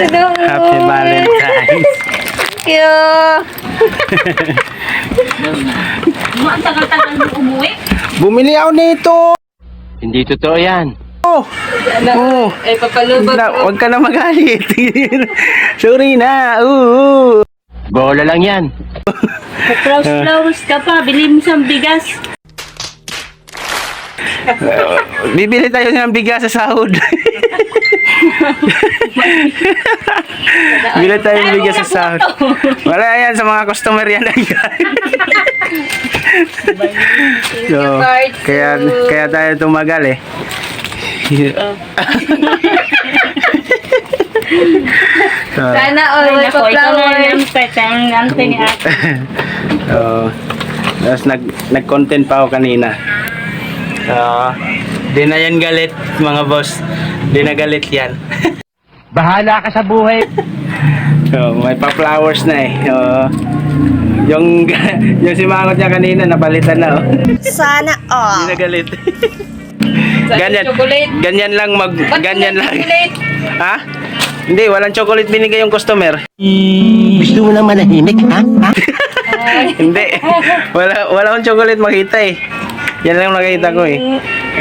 Happy Valentine's. Thank you. Ang tagal-tagal mo umuwi. Bumili ako nito. Hindi totoo yan. Oh, oh. Ay, papalubag mo. Huwag ka na magalit. Sorry na. Bola lang yan. Flowers ka pa. Bili mo siyang bigas. Bibili tayo ng bigas sa sahod. Bibili tayo ng bigas sa sahod. Wala yan sa mga customer yan. So, kaya tayo tumagal eh. Sana all Ay, may nako, ito na pa-flowers. yung pet. Ang nante ni ate. Tapos nag-content pa ako kanina. Di na yan galit mga boss. Di na galit yan. Bahala ka sa buhay. So, may pa-flowers na eh. Yung si Mangot niya kanina napalitan na oh. Sana all. Di na galit. Ganyan. Chocolate. Ganyan lang ganyan lang. Chocolate. Ha? Hindi, walang chocolate binigay yung customer. Gusto mo lang manahimik, ha? Hindi. Wala akong chocolate makita eh. Yan lang nakita ko eh.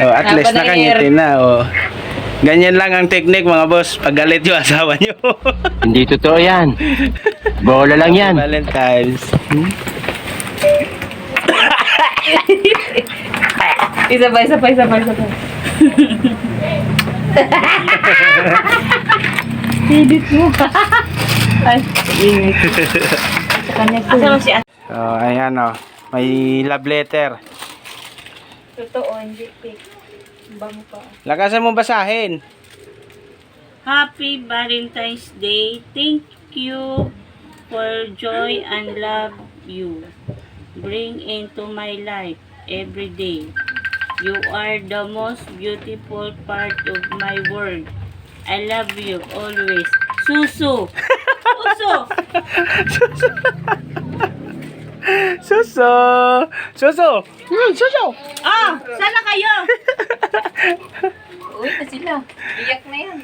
At least nakangiti na oh. Ganyan lang ang technique mga boss. Pag galit yung asawa nyo. Hindi totoo yan. Bola lang yan. Valentine's. Isa pa. Hibit mo. Ay, ingit. Asa mo si ate? So, ayan oh. May love letter. Totoo, hindi fake. Bango pa. Lakasan mo basahin. Happy Valentine's Day. Thank you for joy and love you bring into my life every day. You are the most beautiful part of my world. I love you always. Susu. Susu. Suso! Suso! Suso! Ah, sana kayo. Uy, na sila. Iyak na yan.